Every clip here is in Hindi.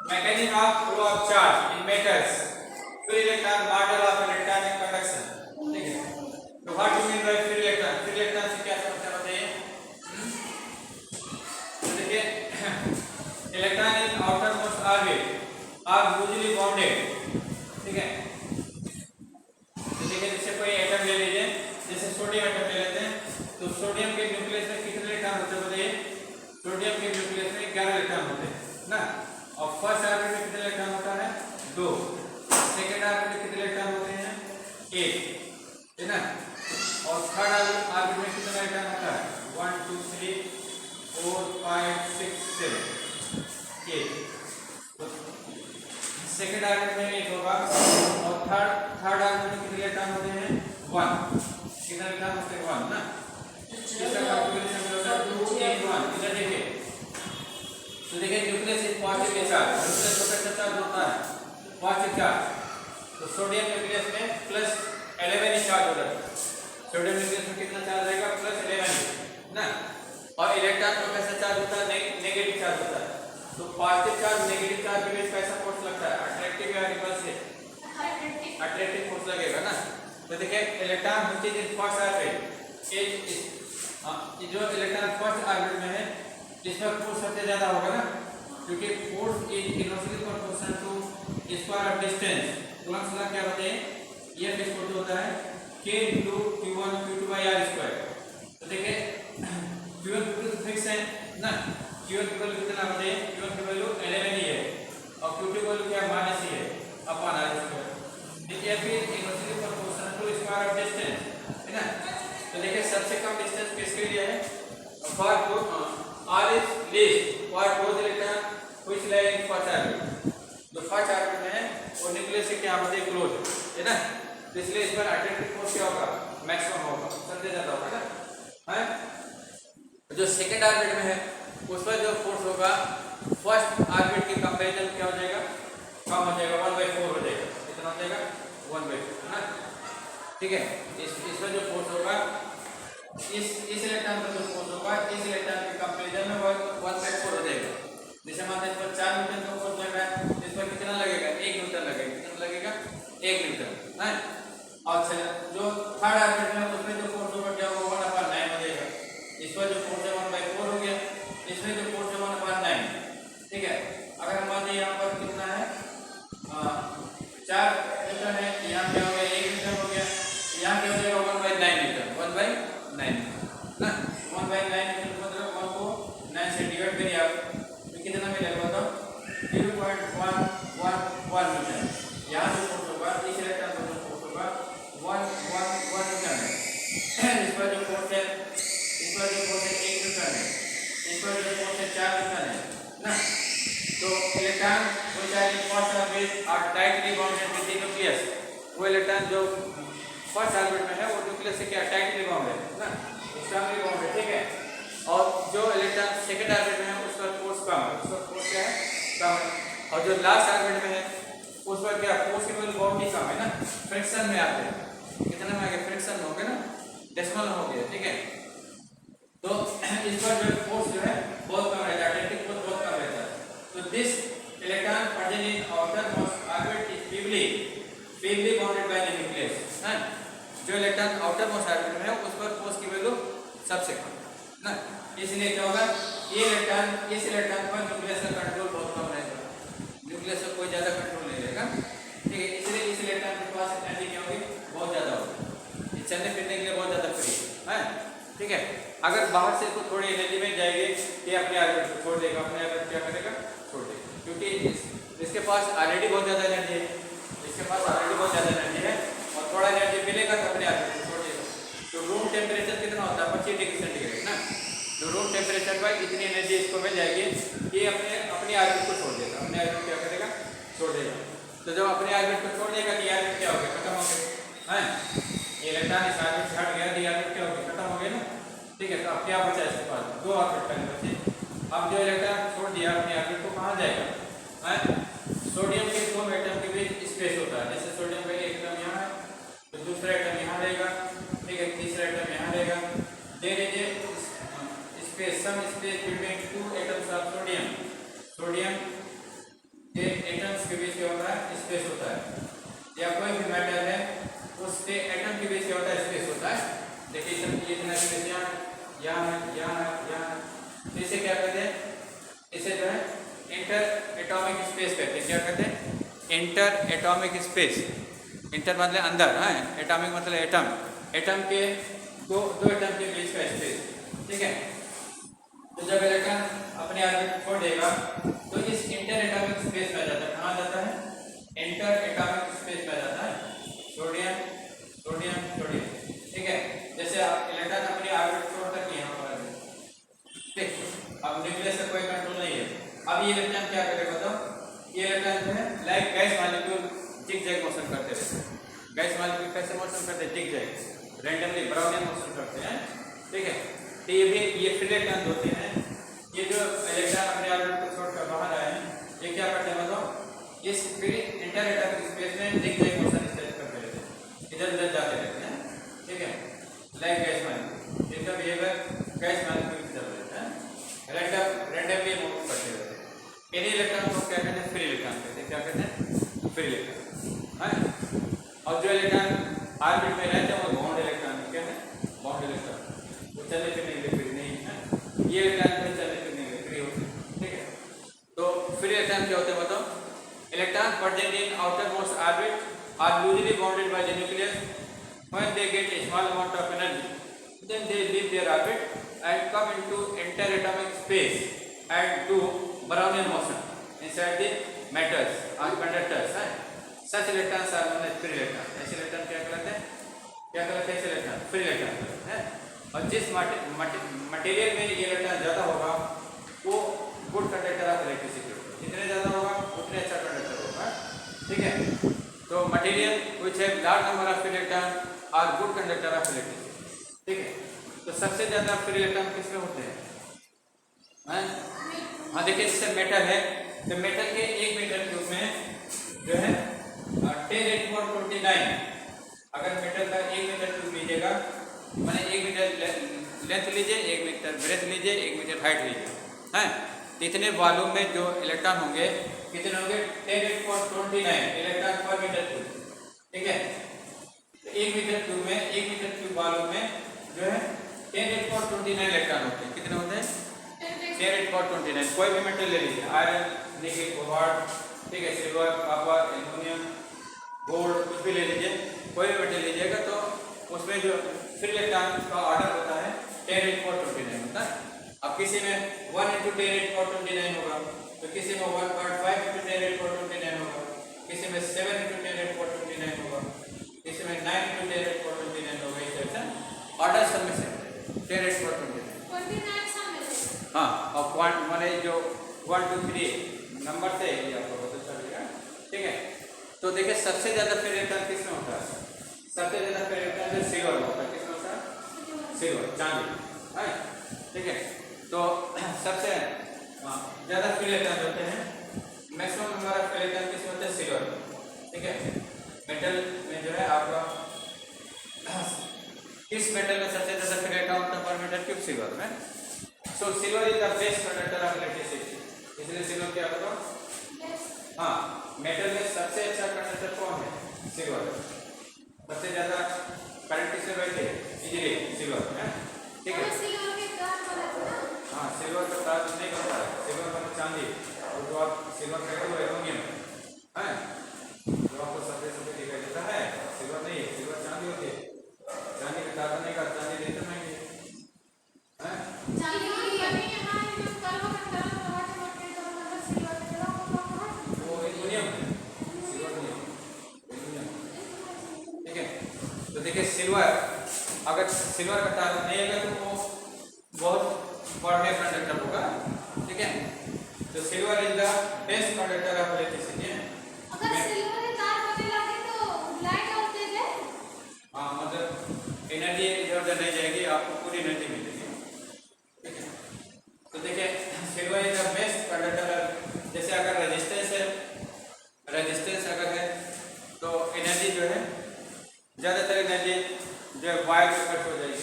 mechanism of flow of charge in metals, free electron model of electronic conduction. ठीक है, तो what you mean by free electron? Free electron से क्या समझते होते हैं? तो देखिए electron in outermost orbit are usually bounded, ठीक है। तो देखिए जैसे कोई एटम ले लीजिए, जैसे सोडियम एटम ले लेते हैं, तो सोडियम के न्यूक्लियस में कितने इलेक्ट्रॉन होते हैं बताइए? सोडियम के न्यूक्लियस में 11 इलेक्ट्रॉन होते हैं ना। और फर्स्ट ऑर्बिट में कितने इलेक्ट्रॉन होता है? 2। सेकंड ऑर्बिट में कितने इलेक्ट्रॉन होते हैं? 1, है ना। और थर्ड ऑर्बिट में कितने इलेक्ट्रॉन होता है? 1 2 3 4 5 6 7 8। सेकंड ऑर्बिट में 1 होगा और थर्ड ऑर्बिट में कितने इलेक्ट्रॉन होते हैं? 1। कितने इलेक्ट्रॉन होते हैं? 1 ना। इसका कैलकुलेशन होता है 2 8 1। इधर देखिए, तो देखिए nucleus is positive charge, nucleus का कैसा चार्ज होता है? Positive charge. तो सोडियम न्यूक्लियस में +11 ही चार्ज होता है। सोडियम न्यूक्लियस में कितना चार्ज रहेगा? +11 ना। और इलेक्ट्रॉन का कैसा चार्ज होता है? नेगेटिव चार्ज होता है। तो पॉजिटिव चार्ज नेगेटिव चार्ज के बीच कैसा फोर्स लगता है? अट्रैक्टिव या रिपल्सिव? अट्रैक्टिव फोर्स लगेगा ना। तो देखिए electron which is in first orbit, ये जो इलेक्ट्रॉन फर्स्ट ऑर्बिट में है इसमें फोर्स सबसे ज्यादा होगा ना, क्योंकि force is inversely proportional to square of distance. तुरंत सला क्या बताएं? ये फिक्स फोर्स होता है k * q1 q2/r²। तो देखिए q1 q2 फिक्स है ना। q1 की वैल्यू कितना बताएं? q1 की वैल्यू 11 ही है और q2 की वैल्यू क्या? -ही है अपॉन r²। देखिए फिर inversely proportional to square of distance, है ना। तो देखिए सबसे कम डिस्टेंस किसके लिए है? For r is least for both electron which lie in first orbit। जो फर्स्ट ऑर्बिट में है वो न्यूक्लियस से क्या होते हैं? क्लोज है ना। तो इसलिए इस पर अट्रैक्टिव फोर्स क्या होगा? मैक्सिमम होगा, सबसे ज्यादा होगा ना। है जो सेकंड ऑर्बिट में है उस पर जो फोर्स होगा फर्स्ट ऑर्बिट के कंपैरिजन क्या हो जाएगा? कम हो जाएगा, 1/4 हो जाएगा। कितना हो जाएगा? 1/4 है ना। ठीक है, इस पर जो फोर्स होगा इस इलेक्ट्रॉन पर जो फोर्स होगा इस इलेक्ट्रॉन के कंपैरिजन में 1/4 हो जाएगा। जैसे मान लीजिए इस पर 4 न्यूटन का फोर्स लग रहा है, इस पर कितना लगेगा? 1 न्यूटन लगेगा। कितना लगेगा? 1 न्यूटन है। और जो थर्ड ऑर्बिट में उसमें जो फोर्स होगा क्या होगा? 1/9 हो जाएगा। इस पर जो फोर्स है 1/4 हो गया, इसमें जो फोर्स है 1/9। ठीक है, अगर मान लीजिए यहाँ पर कितना है? 4 न्यूटन है, यहाँ क्या हो गया? 1 न्यूटन हो गया। यहाँ क्या हो जाएगा? 1/9 न्यूटन। 1/9 ना। 1/9 मतलब 1 को 9 से डिवाइड करिए आप, तो कितना मिलेगा बताओ? 0.111 न्यूटन। यहाँ जो फोर्स होगा इस इलेक्ट्रॉन पर जो फोर्स होगा 1 न्यूटन है। इस पर जो फोर्स है 1 न्यूटन है। इस पर जो फोर्स है 4 न्यूटन है ना। तो इलेक्ट्रॉन वो चाहे फर्स्ट ऑर्बिट और tightly bounded with the nucleus, वो इलेक्ट्रॉन जो फर्स्ट ऑर्बिट में है वो न्यूक्लियस से क्या? टाइटली बाउंडेड है ना, स्ट्रांगली बाउंडेड। ठीक है, और जो इलेक्ट्रॉन सेकंड ऑर्बिट में है उस पर फोर्स कम है, उस पर फोर्स क्या है? कम है। और जो लास्ट ऑर्बिट में है उस पर क्या? फोर्स की वैल्यू बहुत ही कम है ना। फ्रिक्शन में आते हैं, कितने में आ गए? फ्रिक्शन में हो गए ना, डेसिमल हो गया। ठीक है, तो इस पर जो फोर्स जो है बहुत कम रहता है, अट्रैक्टिव फोर्स बहुत कम रहता है। तो this electron present in outermost orbit is feebly bounded by the nucleus है। जो इलेक्ट्रॉन आउटर मोस्ट ऑर्बिट में है उस पर फोर्स की वैल्यू सबसे कम ना। इसलिए क्या होगा? ये इलेक्ट्रॉन इस इलेक्ट्रॉन पर न्यूक्लियस का कंट्रोल बहुत कम रहेगा, न्यूक्लियस का कोई ज्यादा कंट्रोल नहीं रहेगा। ठीक है, इसलिए इस इलेक्ट्रॉन के पास एनर्जी क्या होगी? बहुत ज्यादा होगी, ये चलने फिरने के लिए बहुत ज्यादा फ्री है। ठीक है, अगर बाहर से इसको थोड़ी एनर्जी में जाएगी ये अपने ऑर्बिट को छोड़ देगा, अपने ऑर्बिट क्या करेगा? छोड़ देगा, क्योंकि इसके पास ऑलरेडी बहुत ज्यादा एनर्जी है, इसके पास ऑलरेडी बहुत ज्यादा एनर्जी है और थोड़ा एनर्जी मिलेगा तो अपने ऑर्बिट को छोड़ देगा। तो रूम टेम्परेचर कितना होता है? 25 डिग्री सेंटीग्रेड ना। तो रूम टेम्परेचर पर इतनी एनर्जी इसको मिल जाएगी कि अपने ऑर्बिट को छोड़ देगा, अपने ऑर्बिट क्या करेगा? छोड़ देगा। तो जब अपने ऑर्बिट को छोड़ देगा ये ऑर्बिट क्या हो गया? खत्म हो गया है। ये इलेक्ट्रॉन इस ऑर्बिट से हट गया, ये ऑर्बिट क्या हो गया? खत्म हो गया ना। ठीक है, तो अब क्या बचा इसके पास? 2 ऑर्बिट पहले बचे। अब जो इलेक्ट्रॉन छोड़ दिया अपने ऑर्बिट को कहाँ जाएगा? है सोडियम के 2 एटम के बीच स्पेस होता है। जैसे सोडियम का एक एटम यहाँ है तो दूसरा एटम यहाँ रहेगा। ठीक है, तीसरा एटम यहाँ रहेगा। There is a space, some space between 2 atoms of sodium. Sodium के कोई भी मैटर है उसके एटम के बीच क्या होता है, स्पेस होता है। देखिए ये इतना स्पेस यहाँ तो इसे क्या कहते हैं, इसे जो है इंटर एटॉमिक स्पेस कहते हैं। क्या कहते हैं, इंटर एटॉमिक स्पेस। इंटर मतलब अंदर, है, एटॉमिक मतलब एटम, एटम के दो एटम के बीच का स्पेस, ठीक है। तो जब इलेक्ट्रॉन अपने ऑर्बिट छोड़ देगा तो इस इंटर एटॉमिक स्पेस में जाता है। कहाँ जाता है, इंटर एटॉमिक स्पेस में जाता है। सोडियम सोडियम सोडियम, ठीक है। जैसे आप इलेक्ट्रॉन अपने ऑर्बिट छोड़ तक यहाँ पर, ठीक, अब न्यूक्लियस का कोई कंट्रोल नहीं है। अब ये इलेक्ट्रॉन क्या करेगा, बताओ, ये इलेक्ट्रॉन जो है like gas molecule zigzag motion करते रहते हैं। गैस मॉलिक्यूल कैसे मोशन करते हैं, जिग-जैग, रैंडमली ब्राउनियन मोशन करते हैं, ठीक है। तो ये भी ये फ्री इलेक्ट्रॉन होते हैं। ये जो इलेक्ट्रॉन अपने ऑर्बिट को छोड़कर बाहर आए हैं, ये क्या करते हैं, बताओ, इस फ्री इंटर एटॉमिक स्पेस में जिग-जैग मोशन करते रहते हैं, इधर उधर जाते रहते हैं, ठीक है, लाइक गैस मॉलिक्यूल। इनका बिहेवियर गैस मॉलिक्यूल की तरह रहता है, रैंडमली मूव करते रहते हैं। इन्हीं इलेक्ट्रॉन को क्या कहते हैं, फ्री इलेक्ट्रॉन कहते हैं। क्या कहते हैं, फ्री इलेक्ट्रॉन, है। और जो इलेक्ट्रॉन ऑर्बिट में रहते हैं वो बाउंड इलेक्ट्रॉन, क्या है, बाउंड इलेक्ट्रॉन, वो चलने फिरने के लिए फ्री नहीं है। ये इलेक्ट्रॉन भी चलने फिरने के लिए फ्री होते हैं, ठीक है। तो फ्री इलेक्ट्रॉन क्या होते हैं, बताओ, electron present in outermost orbit are loosely bounded by the nucleus. When they get a small amount of energy then they leave their orbit and come into interatomic space and do Brownian motion inside the metals or conductors, है। Such electrons are known as free electrons। ऐसे इलेक्ट्रॉन क्या कहलाते हैं, क्या कहलाते हैं, ऐसे इलेक्ट्रॉन फ्री इलेक्ट्रॉन है। और जिस मटेरियल में ये इलेक्ट्रॉन ज़्यादा होगा वो गुड कंडक्टर ऑफ इलेक्ट्रिसिटी होगा, जितने ज़्यादा होगा उतने अच्छा कंडक्टर होगा, ठीक है। तो material which have large number of electron are good conductor of electricity, ठीक है। तो सबसे ज्यादा फ्री इलेक्ट्रॉन किसमें होते हैं, हाँ, देखिए जैसे मेटल है, तो मेटल के 1 मीटर क्यूब में जो है 10⁻²9, अगर मेटल का 1 मीटर क्यूब लीजिएगा, माने 1 मीटर लेंथ लीजिए, 1 मीटर ब्रेथ लीजिए, 1 मीटर हाइट लीजिए, हैं, तो इतने वॉल्यूम में जो इलेक्ट्रॉन होंगे कितने होंगे, 10⁻²9 इलेक्ट्रॉन पर मीटर क्यूब, ठीक है। तो 1 मीटर क्यूब में, 1 मीटर क्यूब वॉल्यूम में जो है 10⁻²9 इलेक्ट्रॉन होते हैं। कितने होते हैं, 10⁻²9। कोई भी मेटल ले लीजिए, आयरन, निकेल, कोबाल्ट, ठीक है, सिल्वर, कॉपर, एल्युमिनियम, गोल्ड, कुछ भी ले लीजिए, कोई भी मेटल लीजिएगा तो उसमें जो फ्री इलेक्ट्रॉन का ऑर्डर होता है 10⁻²9 होता है। अब किसी में 1 × 10⁻²9 होगा, तो किसी में 1.5 × 10⁻²9 होगा, किसी में 7 × 10⁻²9 होगा, किसी में 9 × 10⁻²9 होगा। इस तरह से ऑर्डर सब में से 10⁻²9, हाँ। और पॉइंट माने जो 1 2 3 नंबर से ये आपको पता चलेगा, ठीक है। तो देखिए सबसे ज्यादा फ्री इलेक्ट्रॉन किसमें होता है, सबसे ज्यादा फ्री इलेक्ट्रॉन जो सिल्वर में होता है, किसमें होता है, सिल्वर, चांदी, है, ठीक है। तो सबसे ज्यादा फ्री इलेक्ट्रॉन होते हैं, मैक्सिमम नंबर ऑफ इलेक्ट्रॉन किसमें होते हैं, सिल्वर, ठीक है। मेटल में जो है आपका किस मेटल में सबसे ज्यादा फ्री इलेक्ट्रॉन होता है पर मीटर क्यूब, सिल्वर में। So silver is the best conductor of electricity, इसलिए सिल्वर क्या बताओ, हाँ, मेटल में सबसे अच्छा कंडक्टर कौन है, सिल्वर। सबसे ज्यादा करंट किसमें बहती है, इजीली सिल्वर है, ठीक है। हाँ, सिल्वर का तार नहीं करता है, सिल्वर का चांदी, और जो आप सिल्वर कहते हो एल्युमिनियम है, जो आपको सफेद सफेद दिखाई देता है, सिल्वर नहीं है, सिल्वर चांदी होती है। चांदी का तार नहीं करता, चांदी देते महंगे है, वो एल्युमिनियम है, सिल्वर नहीं है, एल्युमिनियम, ठीक है। तो देखिए सिल्वर, अगर सिल्वर का तार नहीं होगा तो वो बहुत बड़े कंडक्टर होगा, ठीक है। तो silver is the best conductor of electricity. अगर सिल्वर के तार बदले लगे तो लाइट और तेज है, हाँ, मतलब एनर्जी इधर उधर नहीं जाएगी, आपको पूरी एनर्जी मिलेगी, ठीक है। तो देखिए silver is the best conductor. जैसे अगर रेजिस्टेंस है, रेजिस्टेंस अगर है तो एनर्जी जो है ज़्यादातर एनर्जी जो है वायर में खर्च हो जाएगी।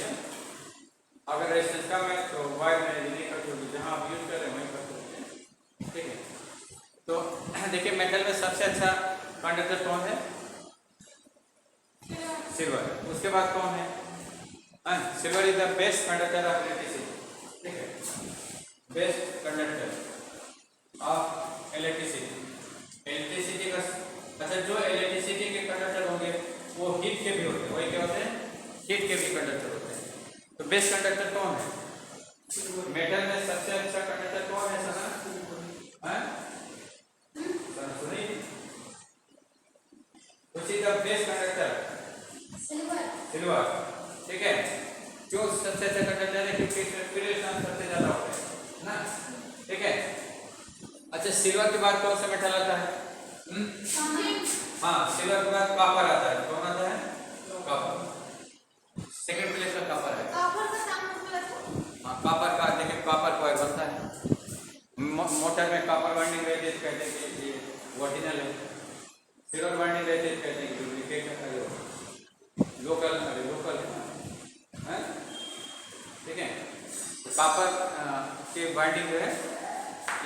अगर रेजिस्टेंस कम है तो वायर में एनर्जी नहीं खर्च होगी, जहाँ आप यूज कर रहे हैं वहीं खर्च होगी, ठीक है। तो देखिए मेटल में सबसे अच्छा कंडक्टर कौन है, बाद कौन है? Silver is the best conductor of electricity, ठीक है, best conductor of electricity. Electricity का अच्छा, जो इलेक्ट्रिसिटी के कंडक्टर होंगे वो हीट के भी होते हैं, वही क्या होते हैं? हीट के भी कंडक्टर होते हैं। तो बेस्ट कंडक्टर कौन है? मेटल में सबसे अच्छा कंडक्टर कौन है सना? सुनिए, उसी का बेस्ट कंडक्टर सिल्वर, ठीक है। क्यों सबसे अच्छा कंडक्टर है? क्योंकि इसमें फ्री इलेक्ट्रॉन सबसे ज्यादा होते हैं ना, ठीक है। अच्छा, सिल्वर के बाद कौन सा मेटल आता है? हाँ, सिल्वर के बाद कॉपर आता है। कौन आता है? कॉपर। सेकंड प्लेस पर कॉपर है। हाँ, कॉपर का देखिए, कॉपर कॉइल बनता है मोटर में। कॉपर वाइंडिंग रहती है, कहते हैं कि ये ओरिजिनल है। सिल्वर वाइंडिंग रहती है, कहते हैं कि डुप्लीकेट है, लोकल है, ठीक है। कॉपर की वाइंडिंग जो है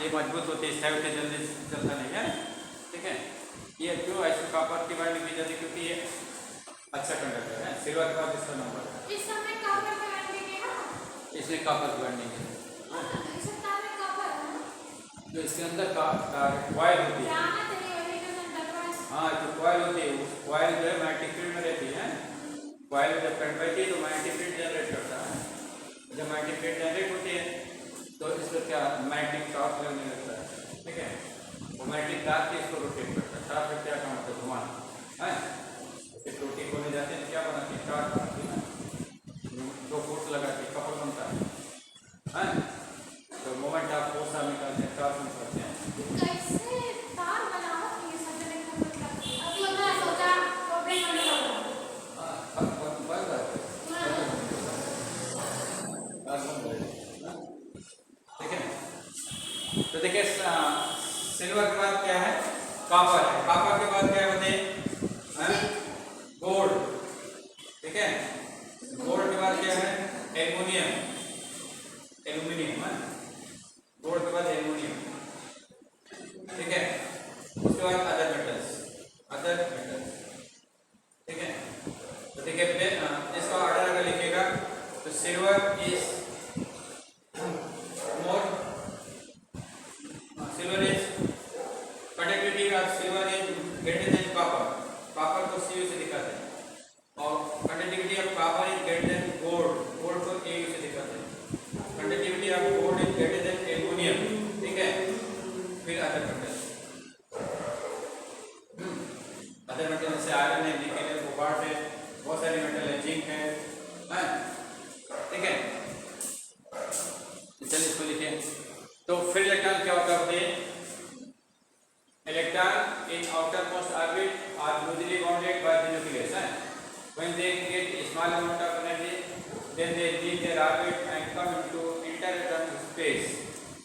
ये मजबूत होती है, स्थायी होती है, जल्दी चलता नहीं है, ठीक है। ये क्यों ऐसे कॉपर की वाइंडिंग की जाती है? क्योंकि ये अच्छा कंडक्टर है। सिल्वर के बाद इसका नंबर है, इसमें कॉपर की वाइंडिंग है। जो इसके अंदर कॉइल होती है, हाँ, जो कॉइल होती है, उस कॉइल जो है मैग्नेटिक फील्ड में रहती है। कॉइल जब करंट बहती है तो मैग्नेटिक फील्ड जनरेट करता है। जब मैग्नेटिक फील्ड जनरेट होती है तो इसको क्या मैग्नेटिक टॉर्क लगने लगता है, ठीक है। वो मैग्नेटिक टॉर्क के इसको रोटेट करता है। टॉर्क का क्या काम होता है? घुमाना है। फिर रोटी होने जाते हैं, क्या बनाती है? टॉर्क बनाती है, दो फोर्स लगाती है, कपल बनता है। तो मोमेंट ऑफ फोर्स आप निकालते हैं, टॉर्क निकालते हैं। ठीक है, तो देखिए सिल्वर के बाद क्या है? कॉपर है। कॉपर के बाद क्या है बताइए? गोल्ड, ठीक है। गोल्ड के बाद क्या है? एल्युमिनियम, गोल्ड के बाद एल्युमिनियम, ठीक है। उसके बाद अदर मेटल्स, ठीक है। तो देखिए इसका ऑर्डर अगर लिखिएगा तो silver is conductivity of silver is greater than copper. Copper को Cu से दिखाते हैं। और conductivity of copper is greater than gold, gold को Au से दिखाते हैं। Conductivity of gold is greater than aluminium, ठीक है। फिर अदर मेटल्स, अदर मेटल जैसे आयरन है, निकेल है, कोबाल्ट है, बहुत सारे मेटल है, जिंक है, ठीक है। चलिए इसको लिखें। तो फिर इलेक्ट्रॉन क्या होता है? Electron in outermost orbit are loosely bounded by the nucleus. When they get a small amount of energy, then they leave their orbit and come into interatomic space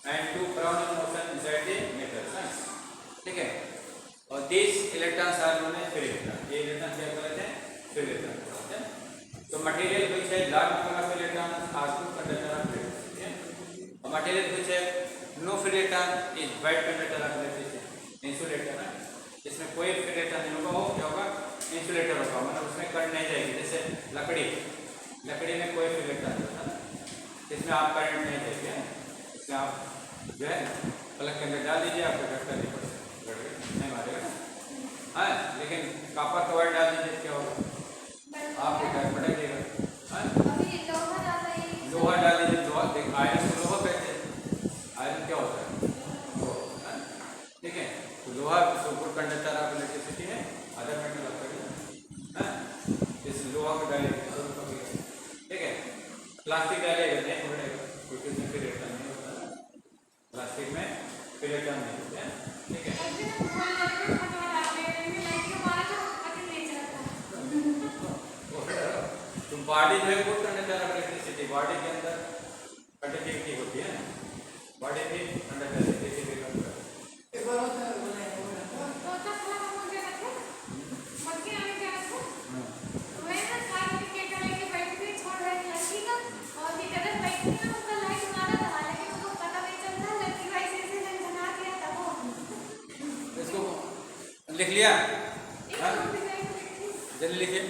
and do Brownian motion inside the metals. ठीक है। और these electrons are known as free electrons. ये इलेक्ट्रॉन क्या कहलाते हैं? Free electron. तो material which has large number of electrons are good conductor of electricity. और material which has no free electron is bad conductor of electricity. Insulator है, इसमें कोई फ्री इलेक्ट्रॉन नहीं होगा, वो क्या होगा? इंसुलेटर होगा, मतलब उसमें करंट नहीं जाएगी। जैसे लकड़ी में कोई फ्री इलेक्ट्रॉन नहीं होता, इसमें आप करंट नहीं जाएगी, इसमें आप जो है प्लग के अंदर डाल दीजिए, आपको झटका नहीं पड़ेगा, नहीं मारेगा ना। लेकिन कॉपर का वायर डाल दीजिए, क्या होगा? आपको डर पड़ेगा। लोहा डाल दीजिए, लोहा आयरन को लोहा कहते हैं। आयरन क्या होता है? ठीक है। तो लोहा गुड कंडक्टर ऑफ इलेक्ट्रिसिटी है। अदर मेटल आपका इस लोहा को डालेगा, ठीक है। प्लास्टिक डालेगा नहीं पड़ेगा, क्योंकि उसमें फिर इलेक्ट्रॉन नहीं होता। प्लास्टिक में फिर इलेक्ट्रॉन नहीं होते हैं, ठीक है। तो बॉडी जो है good conductor of electricity, body के अंदर कंडक्टिविटी होती है, बॉडी भी कंडक्टर इलेक्ट्रिसिटी लिख लिया? जल्दी लिखिए।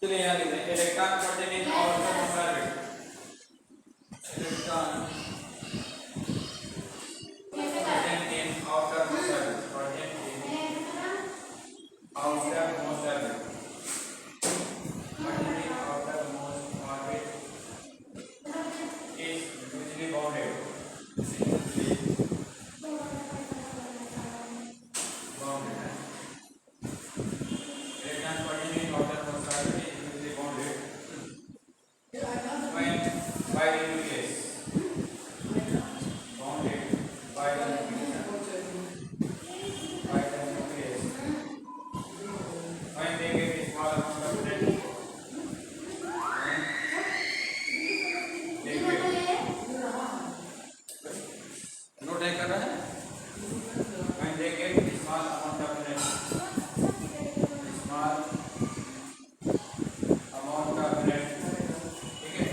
चलिए यहाँ लिखते हैं electron containing outermost orbit. Electron contained in outermost orbit. Contained in outermost orbit. Contained in outermost orbit is usually bounded. Bounded. Electron contained in outermost orbit is usually bounded when by the nucleus. Bounded by the nucleus. By the nucleus. When they get a small amount of energy. They get. Note है कर रहा है? When they get a small amount of energy. Small amount of energy. ठीक है?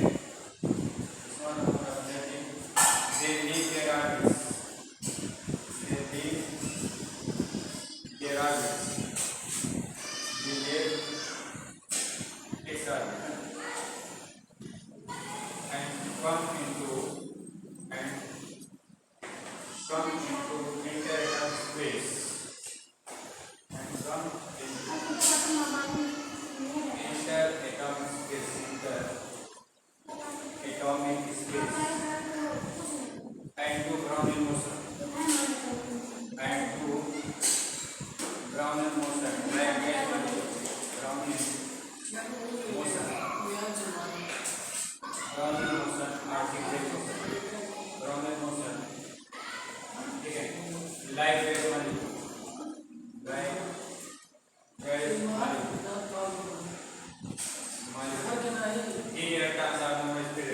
Small amount of energy. They leave their orbits. They leave their orbits. They leave its orbit and come into interatomic space and come into interatomic space and do Brownian motion like gas molecule. Brownian motion or zigzag motion. Brownian motion, ठीक है, like gas molecule. These electrons are known as free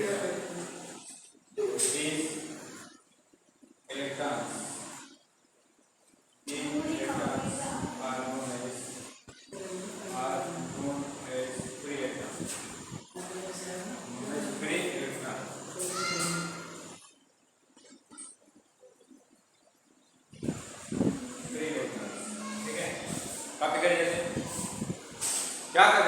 electrons. These electrons are known as free electrons. Free electrons. Free electrons. ठीक है, कॉपी करिए जैसे क्या कर